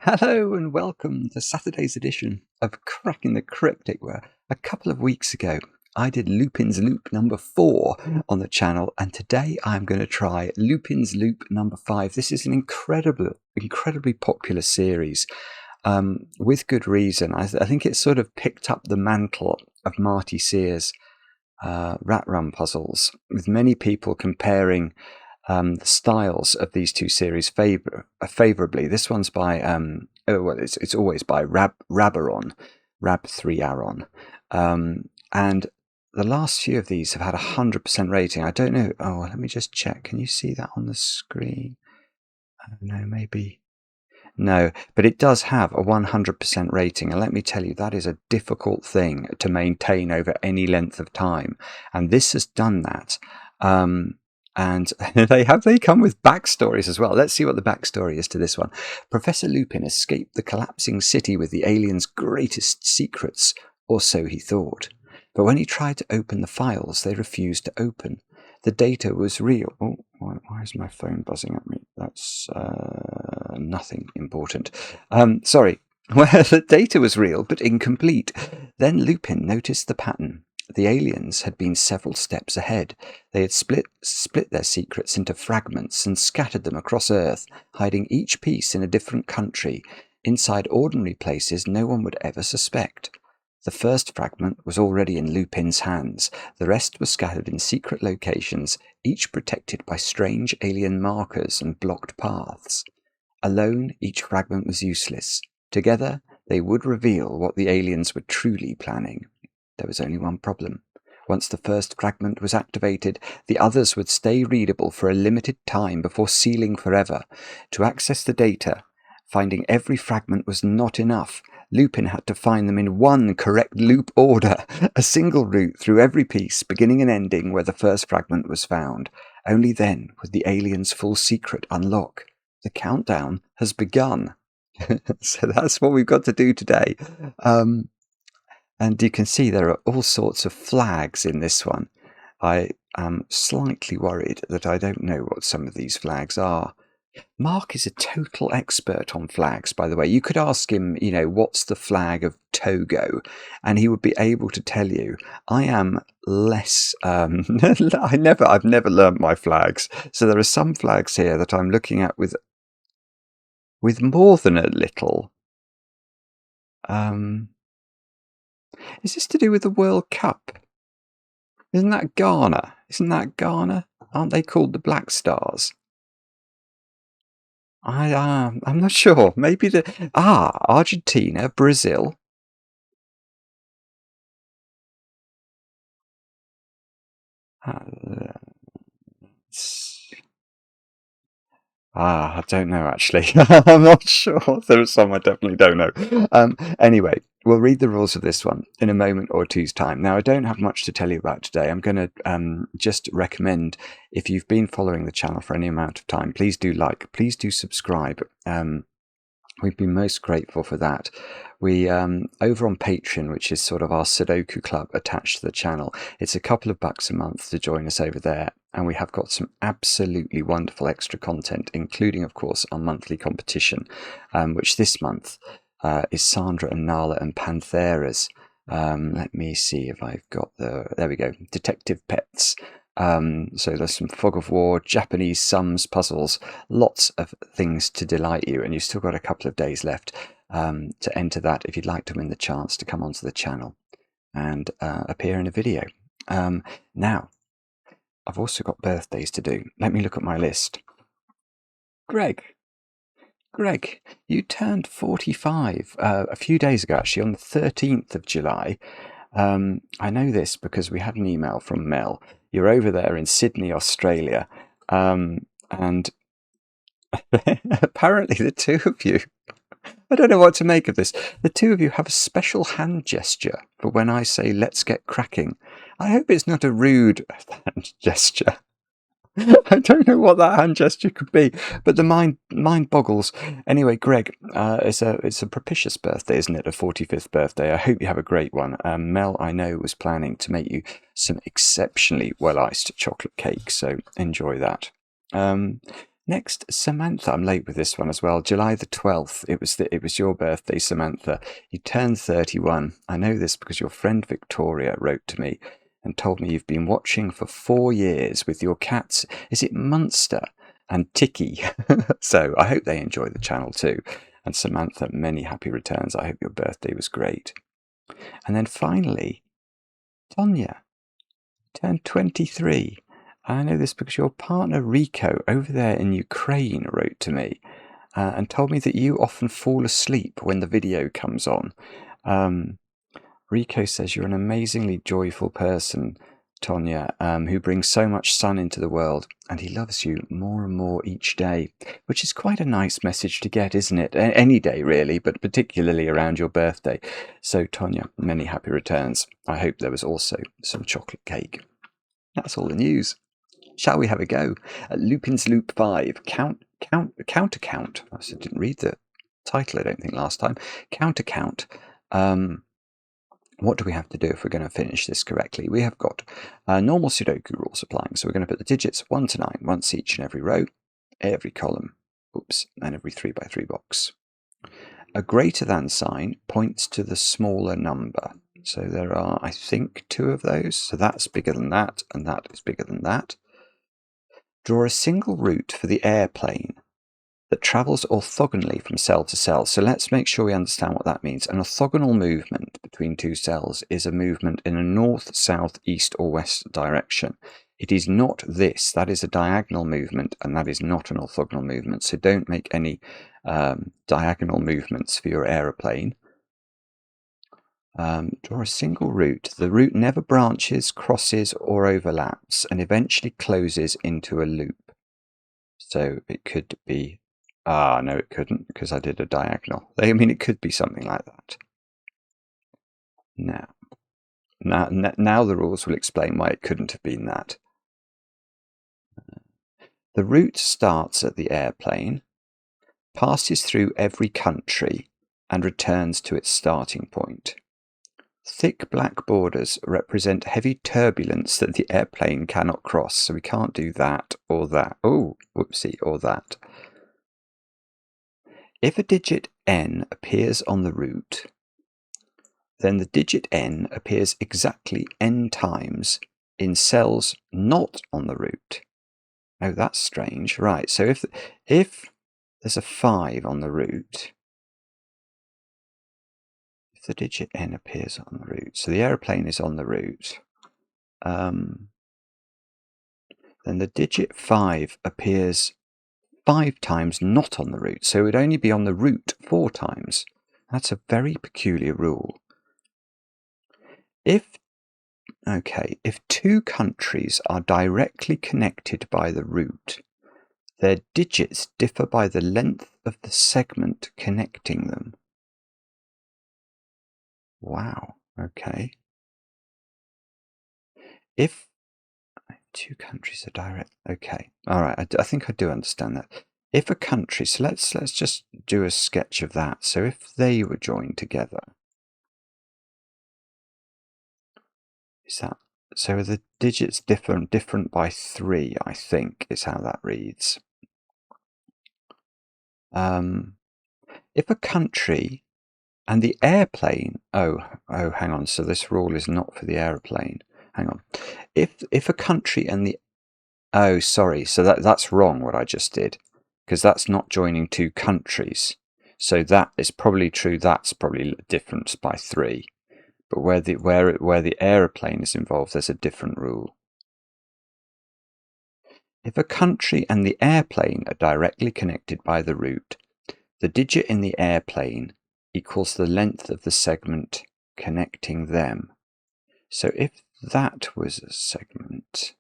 Hello and welcome to Saturday's edition of Cracking the Cryptic, where a couple of weeks ago I did Lupin's Loop number 4 on the channel, and today I'm going to try Lupin's Loop number 5. This is an incredibly popular series, with good reason. I think it sort of picked up the mantle of Marty Sears' rat run puzzles, with many people comparing the styles of these two series favorably. This one's by it's always by Rab3Aron, and the last few of these have had 100% rating. I don't know. Oh, let me just check. Can you see that on the screen? No, maybe. No, but it does have a 100% rating, and let me tell you, that is a difficult thing to maintain over any length of time, and this has done that. And they come with backstories as well. Let's see what the backstory is to this one. Professor Lupin escaped the collapsing city with the aliens' greatest secrets, or so he thought. But when he tried to open the files, they refused to open. The data was real. Oh, why is my phone buzzing at me? That's nothing important. Sorry. Well, the data was real, but incomplete. Then Lupin noticed the pattern. The aliens had been several steps ahead. They had split their secrets into fragments and scattered them across Earth, hiding each piece in a different country, inside ordinary places no one would ever suspect. The first fragment was already in Lupin's hands. The rest were scattered in secret locations, each protected by strange alien markers and blocked paths. Alone, each fragment was useless. Together, they would reveal what the aliens were truly planning. There was only one problem. Once the first fragment was activated, the others would stay readable for a limited time before sealing forever. To access the data, finding every fragment was not enough. Lupin had to find them in one correct loop order, a single route through every piece, beginning and ending where the first fragment was found. Only then would the aliens' full secret unlock. The countdown has begun. So that's what we've got to do today. And you can see there are all sorts of flags in this one. I am slightly worried that I don't know what some of these flags are. Mark is a total expert on flags, by the way. You could ask him, what's the flag of Togo? And he would be able to tell you. I am less... I've never learnt my flags. So there are some flags here that I'm looking at with more than a little. Is this to do with the World Cup? Isn't that Ghana? Aren't they called the Black Stars? I'm not sure. Maybe Argentina, Brazil. I don't know, actually. I'm not sure. There are some I definitely don't know. Anyway, we'll read the rules of this one in a moment or two's time. Now, I don't have much to tell you about today. I'm going to just recommend, if you've been following the channel for any amount of time, please do like, please do subscribe. We'd be most grateful for that. We, over on Patreon, which is sort of our Sudoku club attached to the channel, it's a couple of bucks a month to join us over there. And we have got some absolutely wonderful extra content, including, of course, our monthly competition, which this month is Sandra and Nala and Panthera's. Let me see if I've got there we go, Detective Pets. So there's some Fog of War, Japanese sums, puzzles, lots of things to delight you, and you've still got a couple of days left to enter that if you'd like to win the chance to come onto the channel and appear in a video. Now, I've also got birthdays to do. Let me look at my list. Greg, you turned 45 a few days ago, actually, on the 13th of July. I know this because we had an email from Mel. You're over there in Sydney, Australia, and apparently the two of you, I don't know what to make of this, the two of you have a special hand gesture for when I say let's get cracking. I hope it's not a rude hand gesture. I don't know what that hand gesture could be, but the mind boggles. Anyway, Greg, it's a propitious birthday, isn't it? A 45th birthday. I hope you have a great one. Mel, I know, was planning to make you some exceptionally well-iced chocolate cake, so enjoy that. Next, Samantha. I'm late with this one as well. July the 12th. It was your birthday, Samantha. You turned 31. I know this because your friend Victoria wrote to me and told me you've been watching for 4 years with your cats. Is it Munster and Tiki? So I hope they enjoy the channel too. And Samantha, many happy returns. I hope your birthday was great. And then finally, Tonya turned 23. I know this because your partner Rico over there in Ukraine wrote to me and told me that you often fall asleep when the video comes on. Rico says you're an amazingly joyful person, Tonya, who brings so much sun into the world, and he loves you more and more each day, which is quite a nice message to get, isn't it? Any day, really, but particularly around your birthday. So, Tonya, many happy returns. I hope there was also some chocolate cake. That's all the news. Shall we have a go at Lupin's Loop 5? Countercount. I didn't read the title, I don't think, last time. Countercount. What do we have to do if we're going to finish this correctly? We have got normal Sudoku rules applying. So we're going to put the digits 1 to 9 once each in every row, every column, and every 3 by 3 box. A greater than sign points to the smaller number. So there are, I think, 2 of those. So that's bigger than that, and that is bigger than that. Draw a single route for the airplane that travels orthogonally from cell to cell. So let's make sure we understand what that means. An orthogonal movement between 2 cells is a movement in a north, south, east, or west direction. It is not this. That is a diagonal movement, and that is not an orthogonal movement. So don't make any diagonal movements for your aeroplane. Draw a single route. The route never branches, crosses, or overlaps, and eventually closes into a loop. So it could be... no, it couldn't, because I did a diagonal. I mean, it could be something like that. Now the rules will explain why it couldn't have been that. The route starts at the airplane, passes through every country, and returns to its starting point. Thick black borders represent heavy turbulence that the airplane cannot cross, so we can't do that or that. Oh, whoopsie, or that. If a digit n appears on the route, then the digit n appears exactly n times in cells not on the route. Oh, that's strange. Right, so if there's a 5 on the route, the digit n appears on the route, so the aeroplane is on the route, then the digit 5 appears 5 times not on the route, so it would only be on the route 4 times. That's a very peculiar rule. If 2 countries are directly connected by the route, their digits differ by the length of the segment connecting them. Wow, okay. If 2 countries are direct, okay, all right, I think I do understand that. If a country, so let's just do a sketch of that. So if they were joined together, is that, so the digits different by 3, I think, is how that reads. If a country and the airplane, hang on, so this rule is not for the airplane. Hang on. If a country and the, sorry, so that's wrong what I just did, because that's not joining 2 countries. So that is probably true. That's probably a difference by 3. But where the aeroplane is involved, there's a different rule. If a country and the airplane are directly connected by the route, the digit in the airplane equals the length of the segment connecting them. So if that was a segment,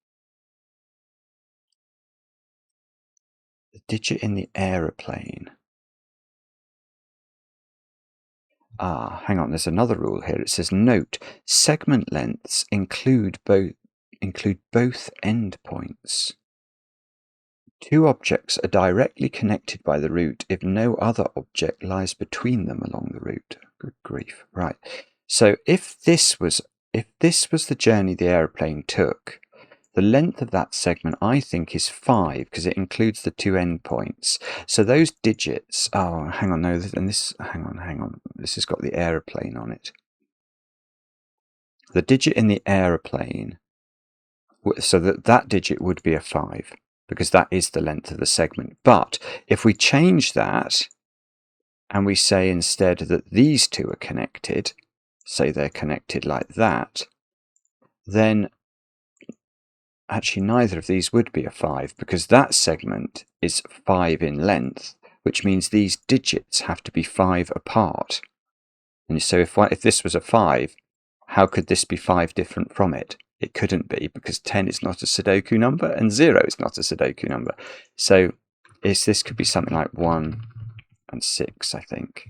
the digit in the aeroplane. Hang on, there's another rule here. It says, note, segment lengths include both endpoints. 2 objects are directly connected by the route if no other object lies between them along the route. Good grief. Right. So if this was the journey the aeroplane took, the length of that segment, I think, is 5 because it includes the 2 endpoints. So those digits, oh, hang on, no, and this, hang on, this has got the aeroplane on it. The digit in the aeroplane, so that digit would be a 5 because that is the length of the segment. But if we change that and we say instead that these two are connected, say they're connected like that, then actually neither of these would be a 5 because that segment is 5 in length, which means these digits have to be 5 apart. And so if this was a 5, how could this be 5 different from it? It couldn't be because 10 is not a Sudoku number and 0 is not a Sudoku number. So this could be something like 1 and 6, I think.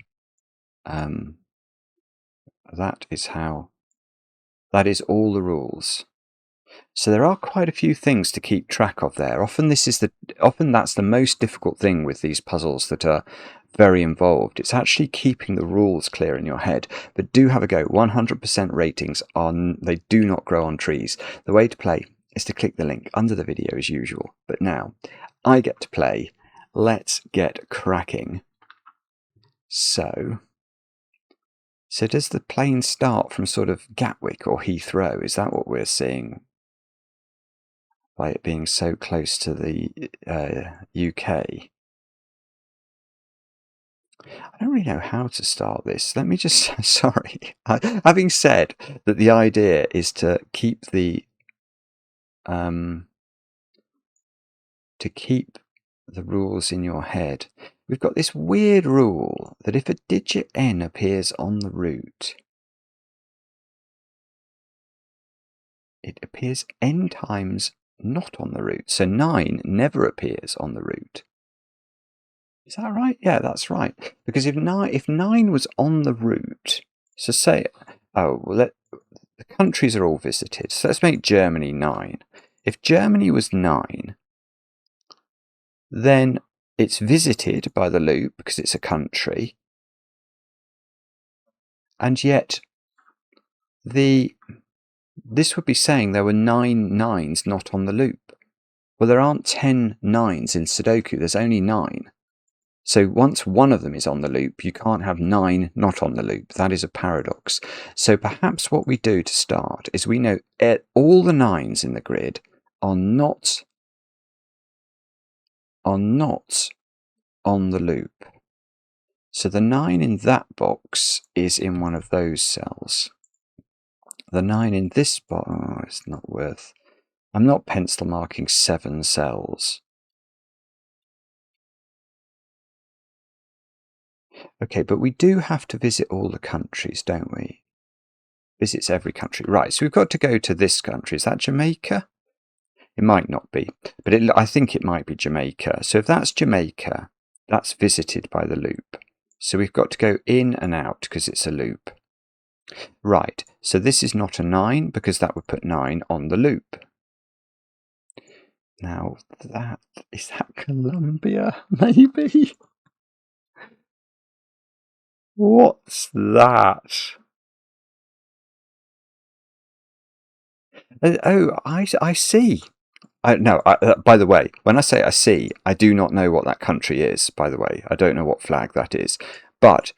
That is all the rules. So there are quite a few things to keep track of there. Often that's the most difficult thing with these puzzles that are very involved. It's actually keeping the rules clear in your head. But do have a go. 100% ratings they do not grow on trees. The way to play is to click the link under the video as usual. But now I get to play. Let's get cracking. So does the plane start from sort of Gatwick or Heathrow? Is that what we're seeing? By it being so close to the UK. I don't really know how to start this. Let me just, sorry. Having said that the idea is to keep the rules in your head, we've got this weird rule that if a digit n appears on the route, it appears n times not on the route. So 9 never appears on the route. Is that right? Yeah, that's right. Because if 9 was on the route, so say, the countries are all visited. So let's make Germany 9. If Germany was 9, then it's visited by the loop because it's a country. And yet this would be saying there were 9 9s not on the loop. Well, there aren't 10 9s in Sudoku. There's only 9. So once one of them is on the loop, you can't have 9 not on the loop. That is a paradox. So perhaps what we do to start is we know all the 9s in the grid are not on the loop. So the 9 in that box is in one of those cells. The 9 in this box, it's not worth. I'm not pencil marking 7 cells. Okay, but we do have to visit all the countries, don't we? Visits every country. Right, so we've got to go to this country. Is that Jamaica? It might not be, but I think it might be Jamaica. So if that's Jamaica, that's visited by the loop. So we've got to go in and out because it's a loop. Right, so this is not a 9 because that would put 9 on the loop. Now, is that Colombia? Maybe? What's that? Oh, I see. No, by the way, when I say I see, I do not know what that country is, by the way. I don't know what flag that is. But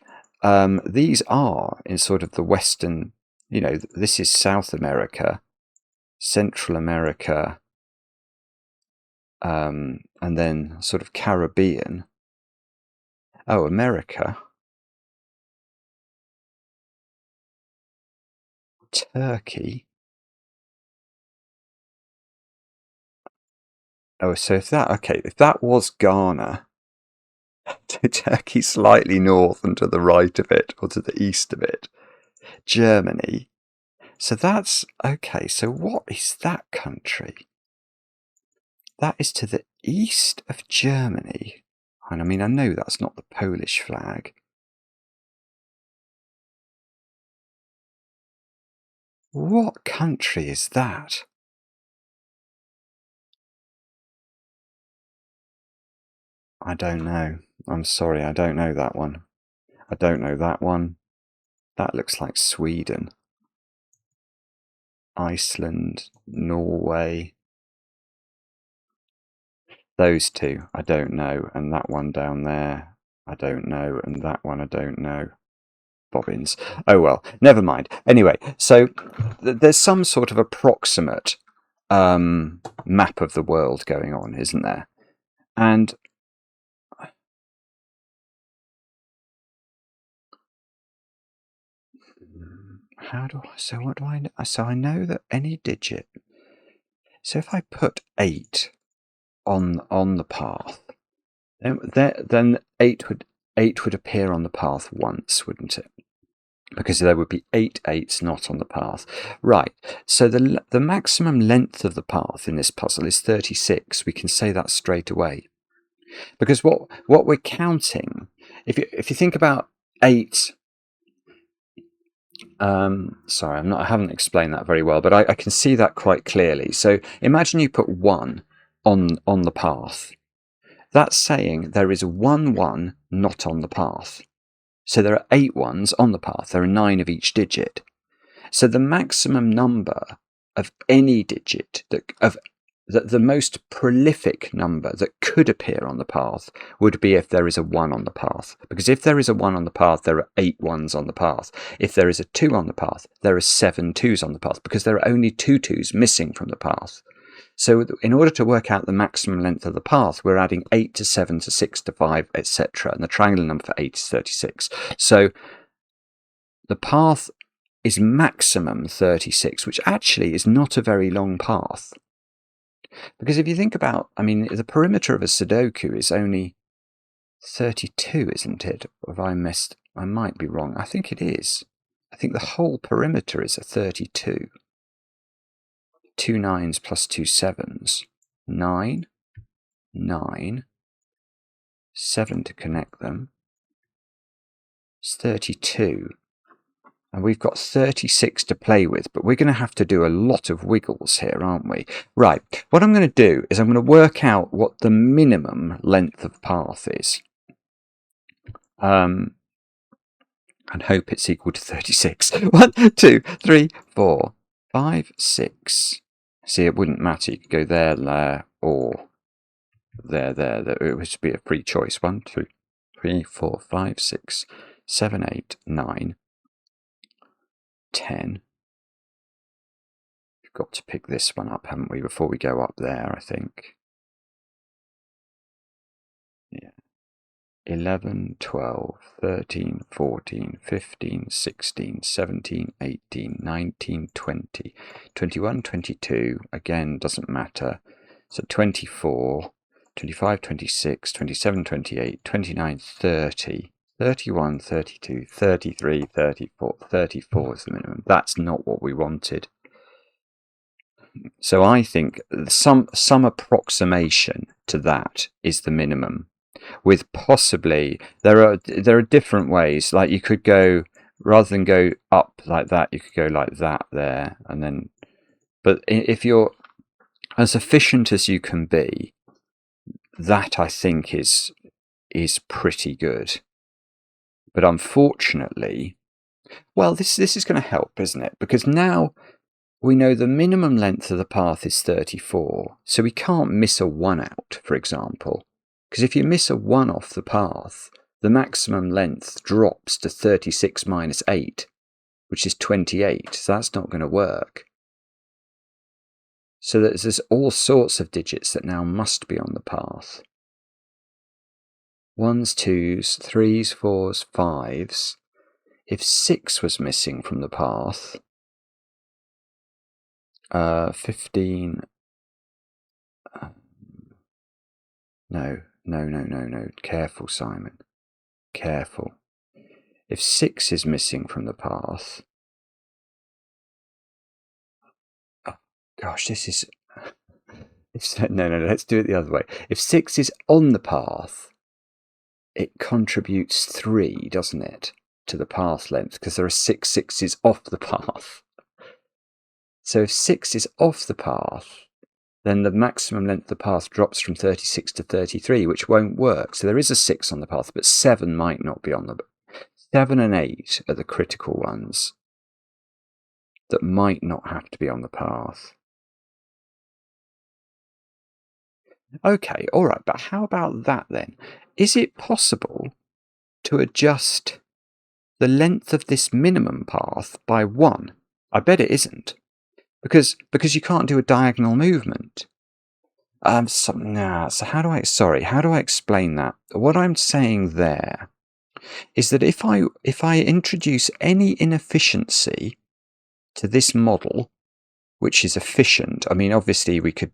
these are in sort of the Western, this is South America, Central America, and then sort of Caribbean. Oh, America. Turkey. Oh, so if that was Ghana, Turkey slightly north and to the right of it, or to the east of it, Germany. So that's, okay, so what is that country? That is to the east of Germany. And I mean, I know that's not the Polish flag. What country is that? I don't know. I'm sorry, I don't know that one. I don't know that one. That looks like Sweden. Iceland, Norway. Those two, I don't know. And that one down there, I don't know. And that one, I don't know. Bobbins. Oh, well, never mind. Anyway, so there's some sort of approximate map of the world going on, isn't there? And what do I know? So I know that any digit. So if I put 8 on the path, then 8 would appear on the path once, wouldn't it? Because there would be 8 8s not on the path. Right, so the maximum length of the path in this puzzle is 36. We can say that straight away. Because what we're counting, if you think about 8, sorry, I haven't explained that very well, but I can see that quite clearly. So imagine you put 1 on the path. That's saying there is 1 1 not on the path. So there are 8 ones on the path. There are 9 of each digit. So the maximum number of any digit, the most prolific number that could appear on the path would be if there is a 1 on the path. Because if there is a 1 on the path, there are 8 ones on the path. If there is a 2 on the path, there are 7 2s on the path, because there are only 2 2s missing from the path. So in order to work out the maximum length of the path, we're adding 8 to 7 to 6 to 5, etc. And the triangular number for 8 is 36. So the path is maximum 36, which actually is not a very long path. Because if you think about, the perimeter of a Sudoku is only 32, isn't it? Or have I missed? I might be wrong. I think it is. I think the whole perimeter is a 32. 2 9s plus 2 7s. 9, 9, 7 to connect them. It's 32. And we've got 36 to play with, but we're going to have to do a lot of wiggles here, aren't we? Right, what I'm going to do is I'm going to work out what the minimum length of path is. And hope it's equal to 36. 1, 2, 3, 4, 5, 6. See, it wouldn't matter. You could go there, or there. It would be a free choice. 1, 2, 3, 4, 5, 6, 7, 8, 9, 10. We've got to pick this one up, haven't we, before we go up there, I think. Yeah. 11, 12, 13, 14, 15, 16, 17, 18, 19, 20, 21, 22, again, doesn't matter. So 24, 25, 26, 27, 28, 29, 30, 31, 32, 33, 34. 34 is the minimum. That's not what we wanted. So I think some approximation to that is the minimum. With possibly, there are different ways. Like you could go, rather than go up like that, you could go like that there, and then. But if you're as efficient as you can be, that I think is pretty good. But unfortunately, well, this is going to help, isn't it? Because now we know the minimum length of the path is 34, so we can't miss a 1 out, for example. Because if you miss a 1 off the path, the maximum length drops to 36 minus 8, which is 28, so that's not going to work. So there's all sorts of digits that now must be on the path. 1s, 2s, 3s, 4s, 5s. If 6 was missing from the path, 15... No. Careful, Simon. Careful. If 6 is missing from the path... Oh, gosh, this is... No, let's do it the other way. If 6 is on the path, it contributes 3, doesn't it, to the path length, because there are 6 6s off the path. So if 6 is off the path, then the maximum length of the path drops from 36 to 33, which won't work. So there is a 6 on the path, but 7 might not be on the... 7 and 8 are the critical ones that might not have to be on the path. Okay, all right, but how about that then? Is it possible to adjust the length of this minimum path by 1? I bet it isn't, because you can't do a diagonal movement. So how do I explain that? What I'm saying there is that if I introduce any inefficiency to this model, which is efficient, I mean, obviously we could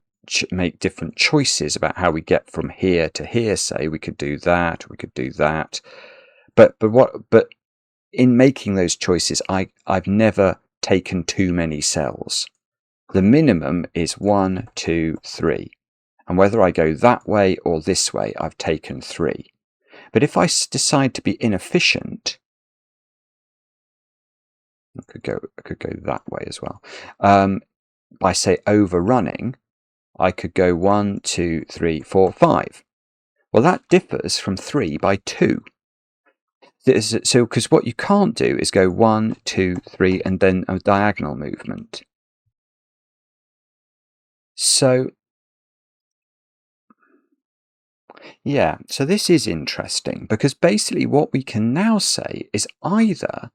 make different choices about how we get from here to here. Say we could do that, but in making those choices, I've never taken too many cells. The minimum is 1, 2, 3. And whether I go that way or this way, I've taken 3. But if I decide to be inefficient, I could go that way as well. By, say, overrunning, I could go 1, 2, 3, 4, 5. Well, that differs from 3 by 2. So, because what you can't do is go 1, 2, 3, and then a diagonal movement. So, yeah, so this is interesting, because basically what we can now say is either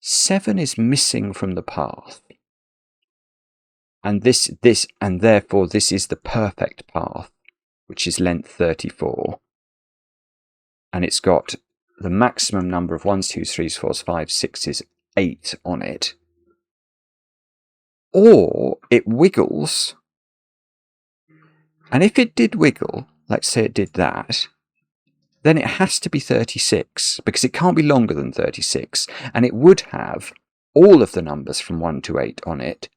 7 is missing from the path, and therefore this is the perfect path, which is length 34, and it's got the maximum number of 1s, 2s, 3s, 4s, 5s, 6s, 8 on it, or it wiggles, and if it did wiggle, let's say it did that, then it has to be 36, because it can't be longer than 36, and it would have all of the numbers from 1 to 8 on it,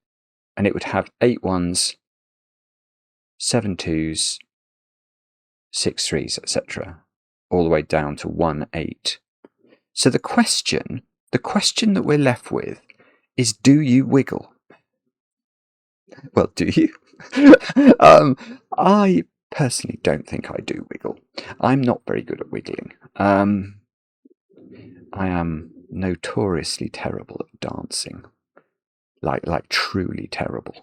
and it would have 8 1s, 7 2s, 6 3s, etc., all the way down to 1 8. So the question that we're left with is, do you wiggle? Well, do you? I personally don't think I do wiggle. I'm not very good at wiggling. I am notoriously terrible at dancing, like truly terrible.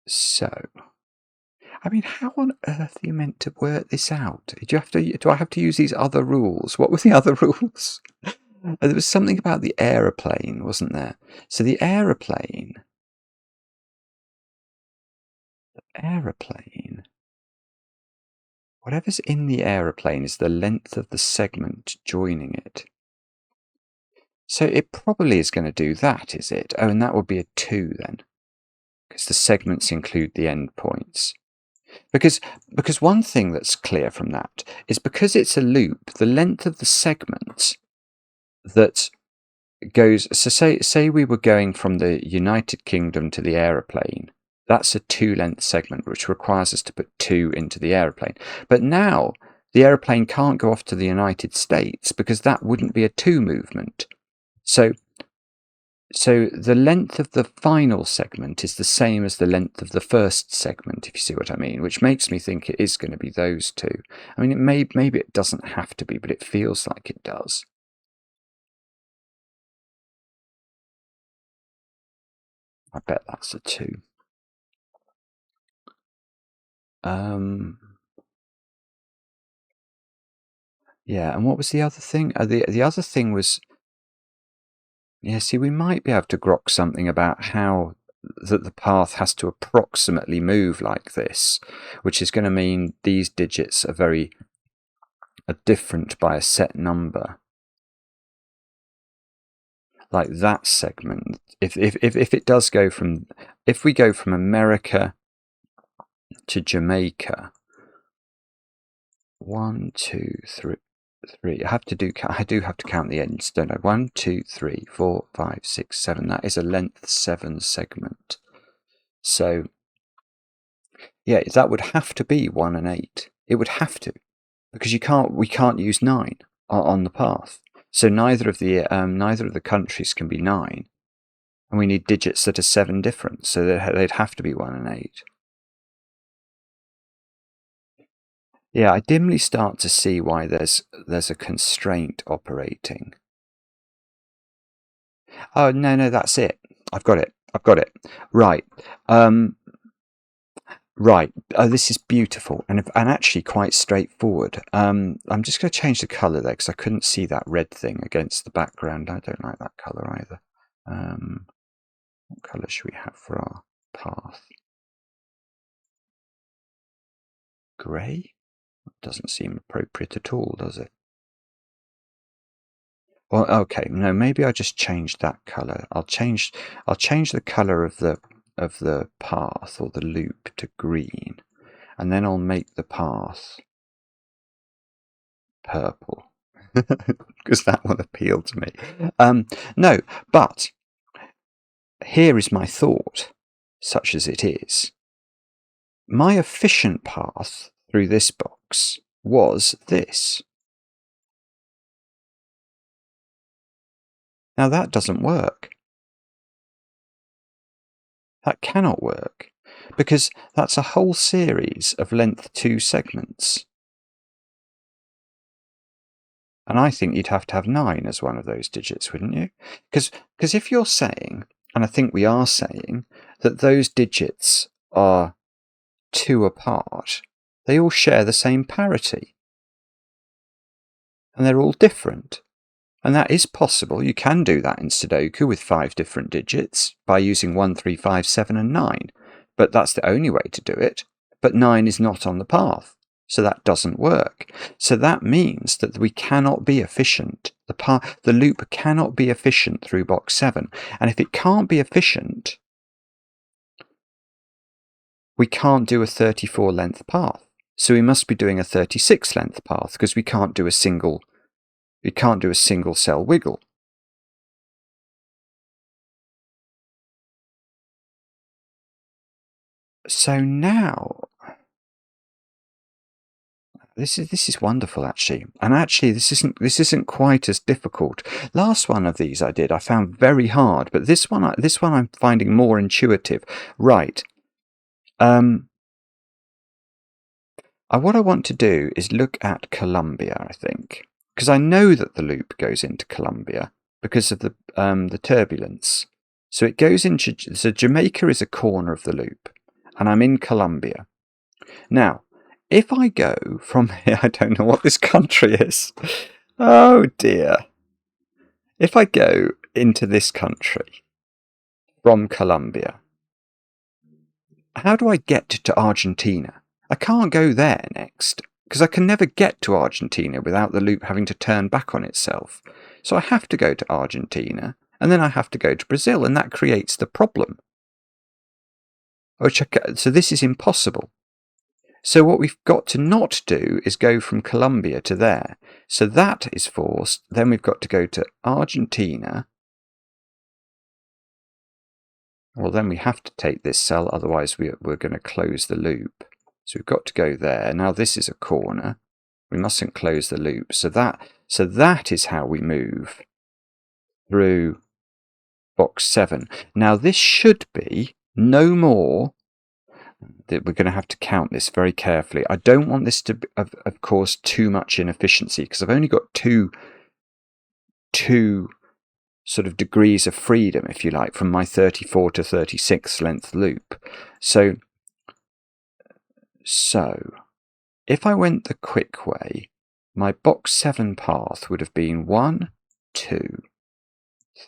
So, I mean, how on earth are you meant to work this out? Do I have to use these other rules? What were the other rules? There was something about the aeroplane, wasn't there? So the aeroplane, whatever's in the aeroplane is the length of the segment joining it. So it probably is going to do that, is it? Oh, and that would be a 2 then, because the segments include the endpoints. Because one thing that's clear from that is, because it's a loop, the length of the segment that goes, so say we were going from the United Kingdom to the aeroplane, that's a 2-length segment, which requires us to put 2 into the aeroplane. But now the aeroplane can't go off to the United States, because that wouldn't be a 2 movement. So the length of the final segment is the same as the length of the first segment, if you see what I mean, which makes me think it is going to be those 2. I mean, maybe it doesn't have to be, but it feels like it does. I bet that's a 2. Yeah, and what was the other thing? The other thing was, yeah, see, we might be able to grok something about how that the path has to approximately move like this, which is going to mean these digits are different by a set number. Like that segment, if it does go from, if we go from America to Jamaica, 1 2 3 I do have to count the ends, don't I? 1 2 3 4 5 6 7. That is a length 7 segment. So yeah, that would have to be 1 and 8. It would have to, because we can't use 9 on the path. So neither of the countries can be 9, and we need digits that are 7 different. So they'd have to be 1 and 8. Yeah, I dimly start to see why there's a constraint operating. Oh, no, that's it. I've got it. I've got it. Right. Right. Oh, this is beautiful and actually quite straightforward. I'm just going to change the colour there because I couldn't see that red thing against the background. I don't like that colour either. What colour should we have for our path? Grey? Doesn't seem appropriate at all, does it? Well, okay. No, maybe I just changed that colour. I'll change the colour of the path or the loop to green, and then I'll make the path purple because that one appealed to me. No, but here is my thought, such as it is. My efficient path through this box was this. Now that doesn't work. That cannot work because that's a whole series of length 2 segments. And I think you'd have to have 9 as one of those digits, wouldn't you? Because if you're saying, and I think we are saying, that those digits are 2 apart, they all share the same parity. And they're all different. And that is possible. You can do that in Sudoku with 5 different digits by using 1, 3, 5, 7 and 9. But that's the only way to do it. But 9 is not on the path. So that doesn't work. So that means that we cannot be efficient. The loop cannot be efficient through box 7. And if it can't be efficient, we can't do a 34 length path. So we must be doing a 36 length path because we can't do a single cell wiggle. So now this is wonderful actually, and actually this isn't quite as difficult. Last one of these I found very hard, but this one I'm finding more intuitive. Right. What I want to do is look at Columbia, I think, because I know that the loop goes into Columbia because of the turbulence. So it goes into, so Jamaica is a corner of the loop, and I'm in Columbia. Now, if I go from here, I don't know what this country is. Oh dear. If I go into this country from Colombia, how do I get to Argentina? I can't go there next, because I can never get to Argentina without the loop having to turn back on itself. So I have to go to Argentina, and then I have to go to Brazil, and that creates the problem. So this is impossible. So what we've got to not do is go from Colombia to there. So that is forced. Then we've got to go to Argentina. Well, then we have to take this cell, otherwise we're going to close the loop. So we've got to go there. Now this is a corner. We mustn't close the loop. So that is how we move through box 7. Now this should be no more. That we're going to have to count this very carefully. I don't want this to, of course, too much inefficiency because I've only got two sort of degrees of freedom, if you like, from my 34 to 36 length loop. So if I went the quick way, my box 7 path would have been 1, 2,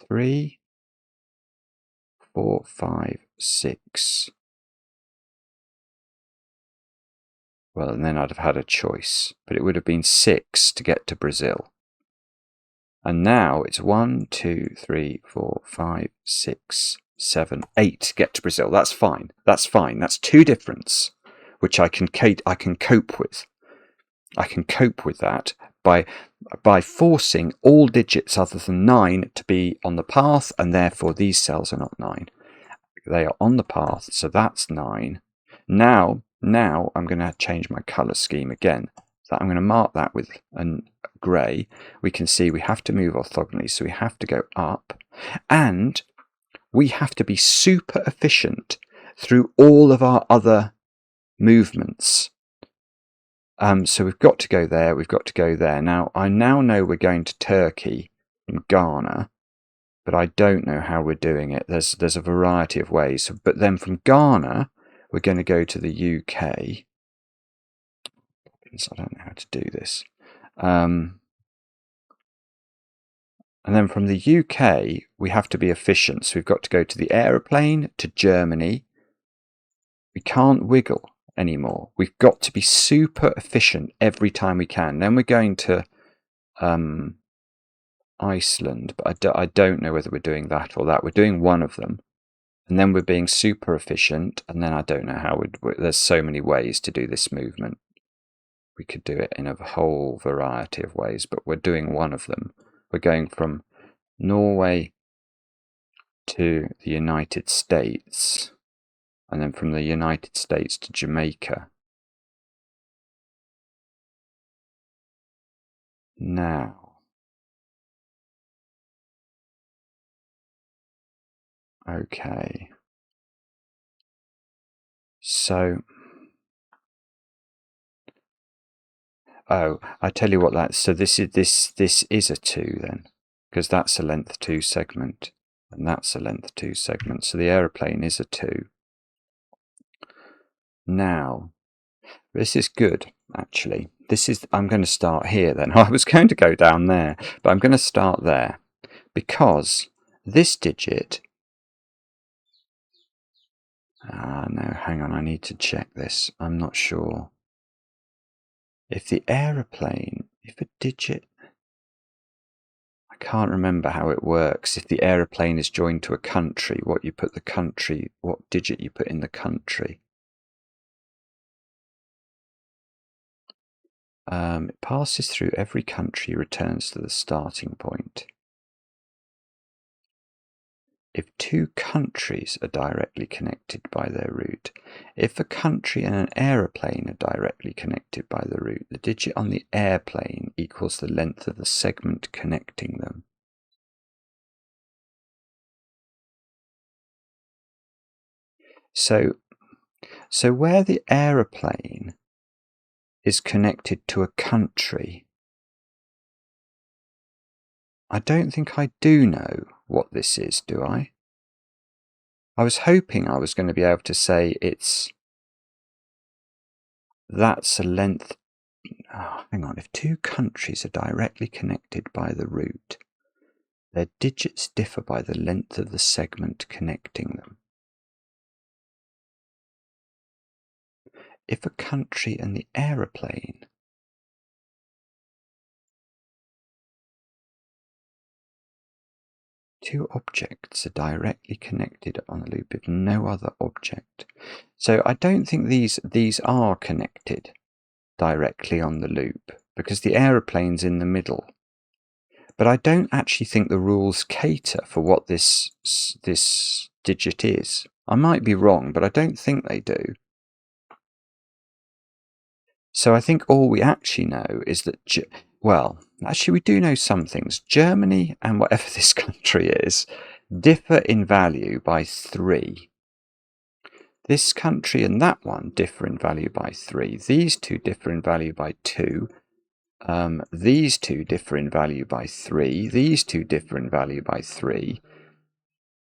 3, 4, 5, 6. Well, and then I'd have had a choice, but it would have been 6 to get to Brazil. And now it's 1, 2, 3, 4, 5, 6, 7, 8 to get to Brazil. That's fine. That's fine. That's 2 difference, which I can cope with. I can cope with that by forcing all digits other than 9 to be on the path, and therefore these cells are not 9. They are on the path, so that's 9. Now I'm going to change my colour scheme again. So I'm going to mark that with a grey. We can see we have to move orthogonally, so we have to go up. And we have to be super efficient through all of our other movements. So we've got to go there, we've got to go there. Now, I now know we're going to Turkey from Ghana. but I don't know how we're doing it. There's a variety of ways. But then from Ghana, we're going to go to the UK. I don't know how to do this. And then from the UK, we have to be efficient. So we've got to go to the aeroplane, to Germany. We can't wiggle anymore. We've got to be super efficient every time we can. Then we're going to Iceland, but I don't know whether we're doing that or that. We're doing one of them. And then we're being super efficient. And then I don't know how there's so many ways to do this movement. We could do it in a whole variety of ways, but we're doing one of them. We're going from Norway to the United States, and then from the United States to Jamaica. Now, okay. So, oh, I tell you what, so this is a 2 then, because that's a length 2 segment, and that's a length 2 segment. So the aeroplane is a 2. Now, this is good, actually. I'm going to start here then. I was going to go down there, but I'm going to start there, because this digit... no, hang on, I need to check this. I'm not sure. If the aeroplane, if a digit... I can't remember how it works. If the aeroplane is joined to a country, what digit you put in the country. It passes through every country, returns to the starting point. If 2 countries are directly connected by their route, if a country and an aeroplane are directly connected by the route, the digit on the airplane equals the length of the segment connecting them. So where the aeroplane is connected to a country, I don't think I do know what this is, do I? I was hoping I was going to be able to say that's a length... Oh, hang on, if 2 countries are directly connected by the route, their digits differ by the length of the segment connecting them. If a country and the aeroplane... Two objects are directly connected on a loop if no other object. So I don't think these are connected directly on the loop, because the aeroplane's in the middle. But I don't actually think the rules cater for what this digit is. I might be wrong, but I don't think they do. So I think all we actually know is that, well, actually we do know some things. Germany and whatever this country is differ in value by 3. This country and that one differ in value by 3. These two differ in value by 2. These two differ in value by 3. These two differ in value by 3.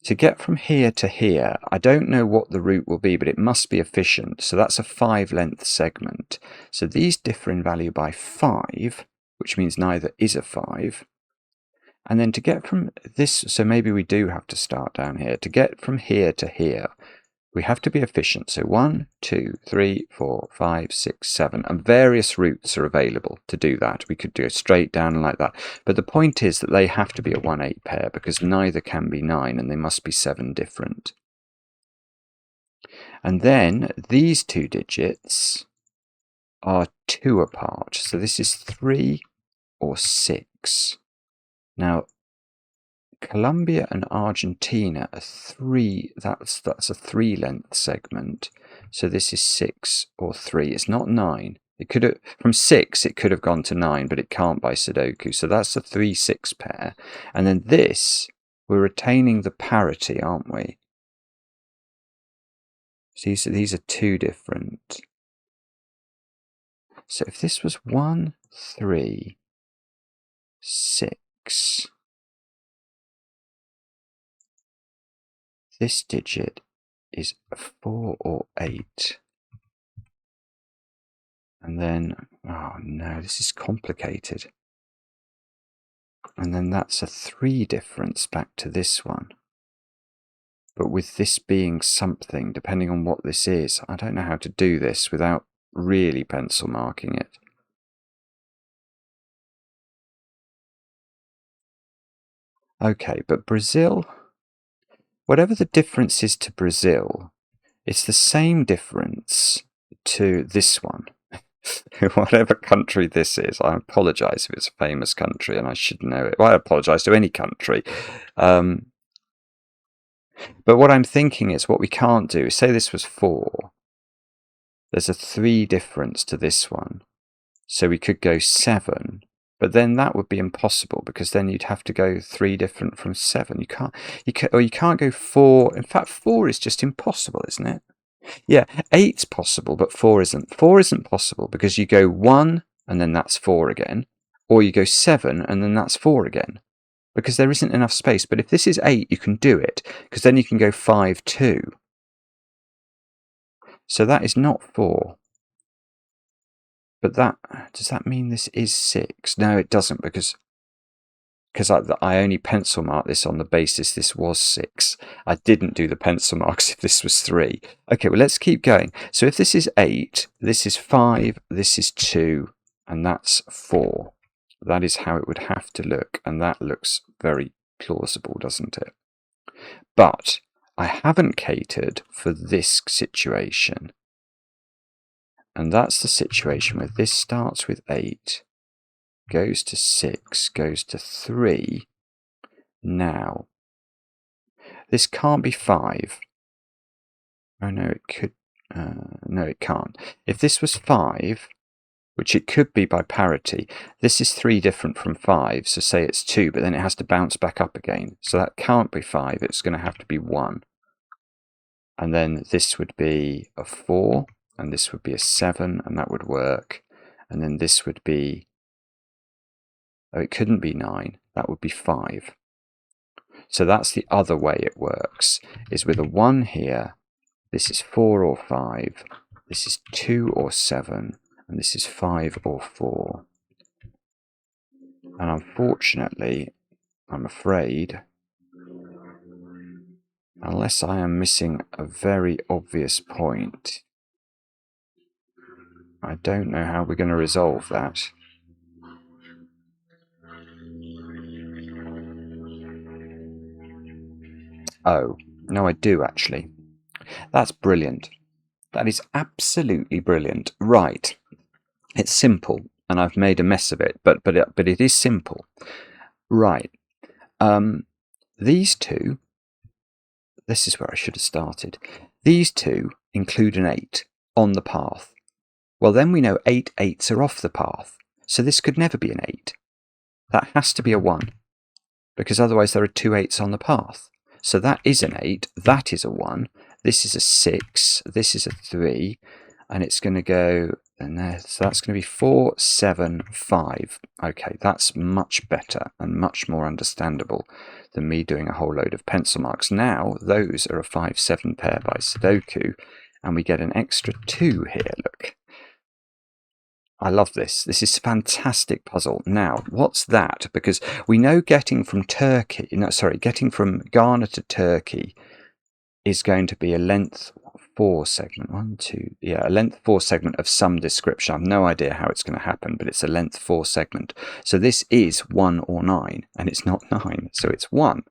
To get from here to here, I don't know what the route will be, but it must be efficient. So that's a 5-length segment. So these differ in value by 5, which means neither is a 5. And then to get from this, so maybe we do have to start down here. To get from here to here, we have to be efficient. So 1, 2, 3, 4, 5, 6, 7, and various routes are available to do that. We could go straight down like that. But the point is that they have to be a 1-8 pair, because neither can be 9 and they must be 7 different. And then these 2 digits are 2 apart. So this is 3 or 6. Now, Colombia and Argentina are 3. That's a 3-length segment. So this is 6 or 3. It's not 9. It could have, from 6 it could have gone to 9, but it can't by Sudoku. So that's a 3-6 pair. And then this, we're retaining the parity, aren't we? So these are 2 different. So if this was 1, 3, 6. this digit is 4 or 8. And then, oh no, this is complicated. And then that's a 3 difference back to this one. But with this being something, depending on what this is, I don't know how to do this without really pencil marking it. Okay, but Brazil, whatever the difference is to Brazil, it's the same difference to this one. Whatever country this is, I apologise if it's a famous country and I should know it. Well, I apologise to any country. But what I'm thinking is what we can't do, say this was 4. There's a 3 difference to this one. So we could go 7, but then that would be impossible because then you'd have to go 3 different from 7. You can't go 4. In fact, 4 is just impossible, isn't it? Yeah, 8's possible, but 4 isn't. 4 isn't possible because you go 1 and then that's 4 again, or you go 7 and then that's 4 again, because there isn't enough space. But if this is 8, you can do it, because then you can go 5, 2. So that is not 4. But does that mean this is 6? No, it doesn't, because I only pencil marked this on the basis this was 6. I didn't do the pencil marks if this was 3. Okay, well, let's keep going. So if this is 8, this is 5, this is 2, and that's 4. That is how it would have to look, and that looks very plausible, doesn't it? But I haven't catered for this situation. And that's the situation where this starts with 8, goes to 6, goes to 3. Now, this can't be 5. Oh no, it could. No, it can't. If this was 5, which it could be by parity, this is 3 different from 5, so say it's 2, but then it has to bounce back up again. So that can't be 5, it's going to have to be 1. And then this would be a 4, and this would be a 7, and that would work. And then this would be, oh, it couldn't be 9, that would be 5. So that's the other way it works, is with a 1 here, this is 4 or 5, this is 2 or 7, and this is 5 or 4. And unfortunately, I'm afraid, unless I am missing a very obvious point, I don't know how we're going to resolve that. Oh, no, I do actually. That's brilliant. That is absolutely brilliant. Right. It's simple, and I've made a mess of it, but it is simple. Right. These two, this is where I should have started. These two include an 8 on the path. Well, then we know 8 8s are off the path, so this could never be an 8. That has to be a 1, because otherwise there are 2 8s on the path. So that is an 8, that is a 1, this is a 6, this is a 3, and it's going to go, and there, so that's going to be 4, 7, 5. Okay, that's much better and much more understandable than me doing a whole load of pencil marks. Now, those are a 5, 7 pair by Sudoku, and we get an extra 2 here, look. I love this. This is a fantastic puzzle. Now, what's that? Because we know getting from Ghana to Turkey is going to be a length 4 segment. A length 4 segment of some description. I've no idea how it's going to happen, but it's a length 4 segment. So this is 1 or 9, and it's not 9, so it's 1.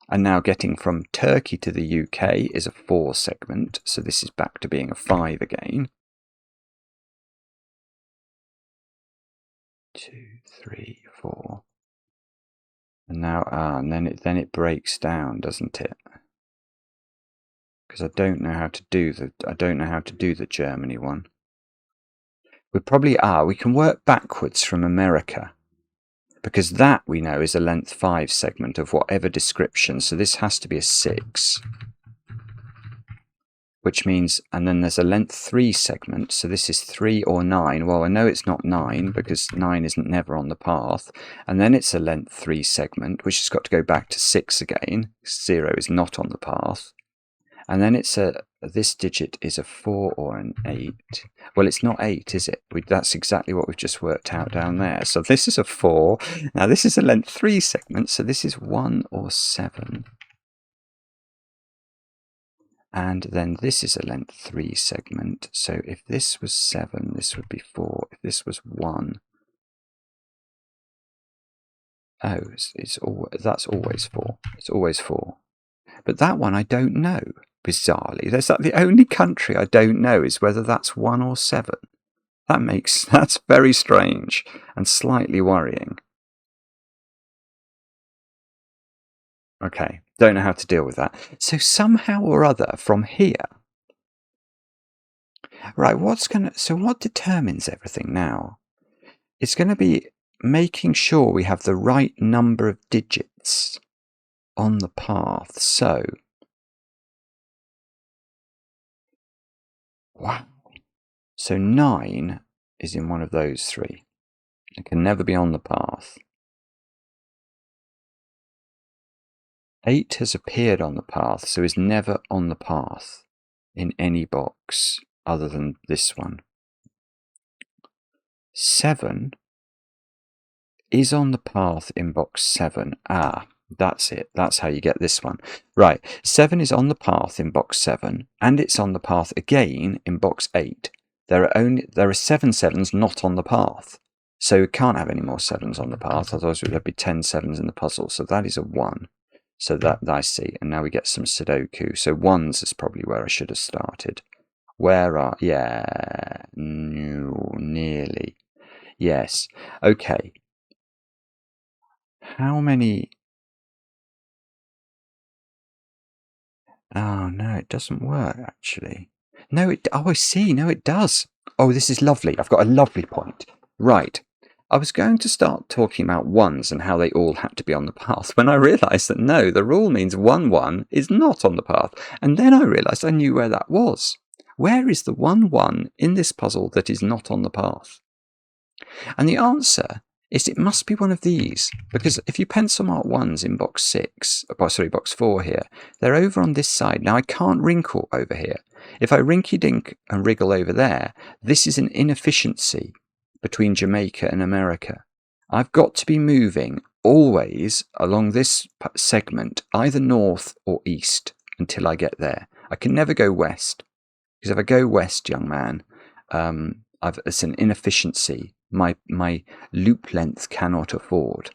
And now getting from Turkey to the UK is a 4 segment, so this is back to being a 5 again. 2, 3, 4, and now and then it breaks down, doesn't it? Because I don't know how to do the Germany one. We can work backwards from America, because that we know is a length 5 segment of whatever description. So this has to be a 6. which means, and then there's a length 3 segment, so this is 3 or 9. Well, I know it's not 9 because 9 isn't never on the path. And then it's a length 3 segment, which has got to go back to 6 again. 0 is not on the path. And then it's this digit is a 4 or an 8. Well, it's not 8, is it? That's exactly what we've just worked out down there. So this is a 4. Now this is a length 3 segment, so this is 1 or 7. And then this is a length 3 segment. So if this was 7, this would be 4. If this was 1, oh, that's always 4. It's always 4. But that one I don't know, bizarrely. The only country I don't know is whether that's 1 or 7. That's very strange and slightly worrying. Okay, don't know how to deal with that. So somehow or other from here, right, so what determines everything now? It's going to be making sure we have the right number of digits on the path. So, wow. So 9 is in one of those 3. It can never be on the path. 8 has appeared on the path, so is never on the path in any box other than this one. 7 is on the path in box 7. Ah, that's it. That's how you get this one. Right, 7 is on the path in box 7, and it's on the path again in box 8. There are 7 sevens not on the path. So we can't have any more 7s on the path, otherwise there'd be 10 7s in the puzzle. So that is a 1. So that I see, and now we get some Sudoku. So 1s is probably where I should have started. Yeah, no, nearly. Yes, okay. How many? Oh, no, it doesn't work, actually. No, I see, no, it does. Oh, this is lovely. I've got a lovely point. Right. I was going to start talking about 1s and how they all had to be on the path when I realised that no, the rule means 1 is not on the path. And then I realised I knew where that was. Where is the 1 in this puzzle that is not on the path? And the answer is it must be one of these, because if you pencil mark 1s in box 4 here, they're over on this side. Now I can't wrinkle over here. If I rinky-dink and wriggle over there, this is an inefficiency between Jamaica and America. I've got to be moving always along this segment, either north or east, until I get there. I can never go west, because if I go west, young man, it's an inefficiency my loop length cannot afford.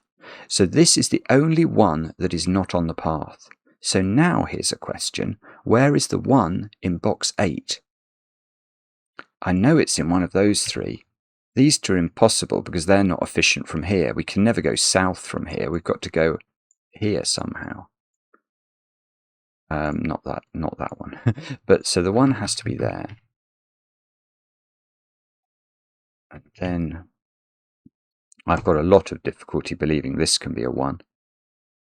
So this is the only 1 that is not on the path. So now here's a question. Where is the 1 in box 8? I know it's in one of those 3. These 2 are impossible because they're not efficient from here. We can never go south from here. We've got to go here somehow. Not that one. But so the 1 has to be there. And then I've got a lot of difficulty believing this can be a 1,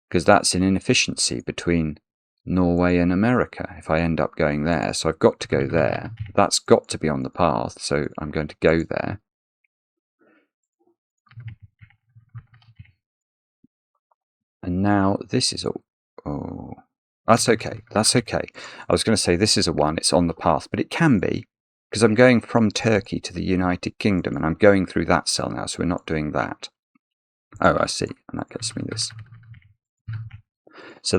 because that's an inefficiency between Norway and America if I end up going there. So I've got to go there. That's got to be on the path, so I'm going to go there. And now this is oh, that's okay. That's okay. I was going to say this is a 1. It's on the path, but it can be, because I'm going from Turkey to the United Kingdom, and I'm going through that cell now, so we're not doing that. Oh, I see. And that gets me this. So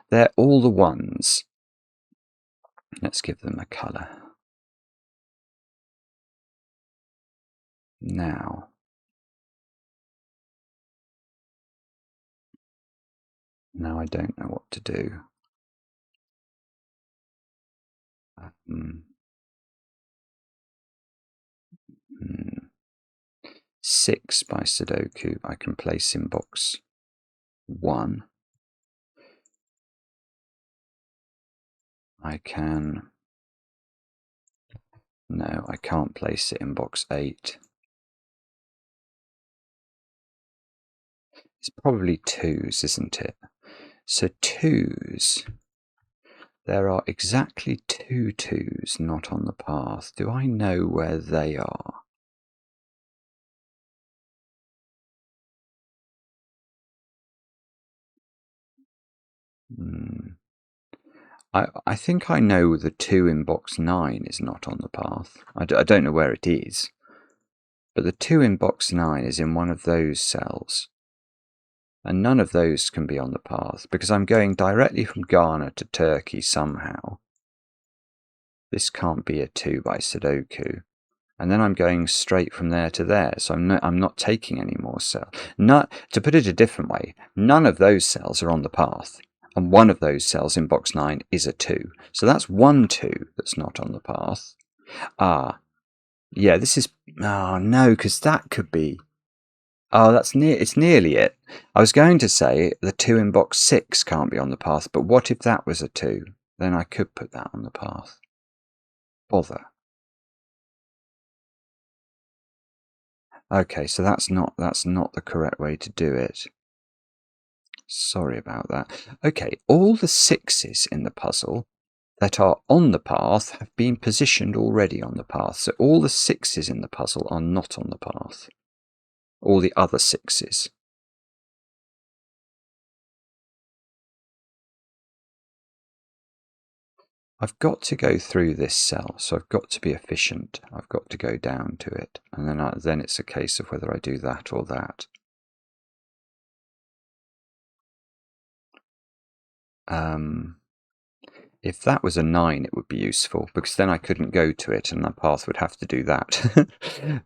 they're all the 1s. Let's give them a colour. Now, I don't know what to do. 6 by Sudoku I can place in box 1. I can't place it in box 8. It's probably 2s, isn't it? So 2s, There are exactly 2 2s not on the path. Do I know where they are? I think I know the 2 in box 9 is not on the path. I don't know where it is. But the 2 in box 9 is in one of those cells. And none of those can be on the path because I'm going directly from Ghana to Turkey somehow. This can't be a 2 by Sudoku. And then I'm going straight from there to there, so I'm not taking any more cells. To put it a different way, none of those cells are on the path. And one of those cells in box 9 is a 2. So that's 1 2 that's not on the path. Yeah, this is... Oh, no, because that could be... Oh, it's nearly it. I was going to say the 2 in box 6 can't be on the path, but what if that was a 2? Then I could put that on the path. Bother. Okay, so that's not the correct way to do it. Sorry about that. Okay, all the 6s in the puzzle that are on the path have been positioned already on the path. So all the 6s in the puzzle are not on the path. All the other 6s. I've got to go through this cell, so I've got to be efficient. I've got to go down to it, and then it's a case of whether I do that or that. If that was a 9, it would be useful, because then I couldn't go to it, and the path would have to do that.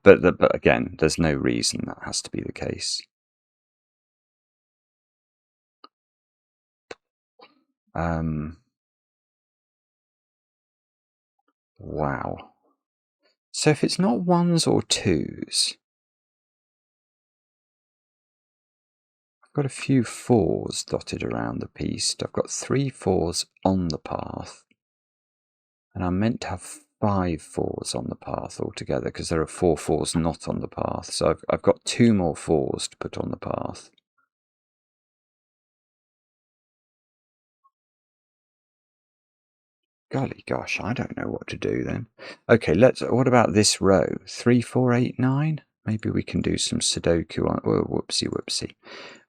but again, there's no reason that has to be the case. Wow. So if it's not 1s or 2s, I've got a few 4s dotted around the piece. I've got 3 4s on the path, and I'm meant to have 5 4s on the path altogether, because there are 4 4s not on the path. So I've got 2 more 4s to put on the path. Golly gosh, I don't know what to do then. Okay, what about this row? 3, 4, 8, 9? Maybe we can do some Sudoku on... Oh, whoopsie.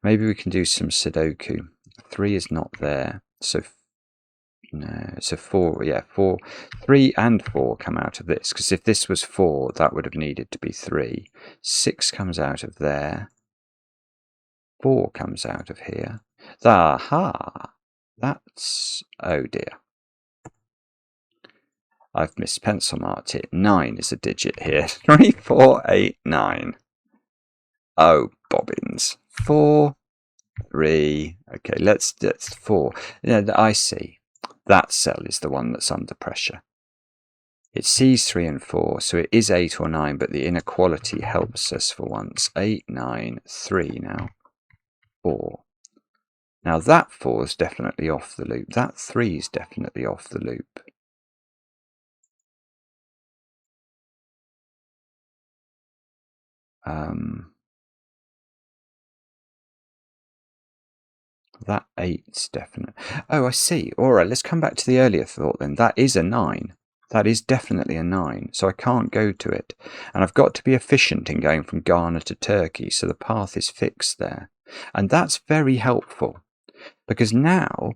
Maybe we can do some Sudoku. 3 is not there. So, no. So 4, yeah, 4. 3 and 4 come out of this. Because if this was 4, that would have needed to be 3. 6 comes out of there. 4 comes out of here. Aha! That's... Oh dear. I've missed pencil marked it. 9 is a digit here. 3, 4, 8, 9. Oh, bobbins. 4, 3. Okay, let's 4. Yeah, I see. That cell is the one that's under pressure. It sees 3 and 4, so it is 8 or 9, but the inequality helps us for once. 8, 9, 3 now. 4. Now that 4 is definitely off the loop. That 3 is definitely off the loop. That 8's definite. Oh, I see. All right, let's come back to the earlier thought then. That is a 9. That is definitely a 9. So I can't go to it. And I've got to be efficient in going from Ghana to Turkey, so the path is fixed there. And that's very helpful, because now,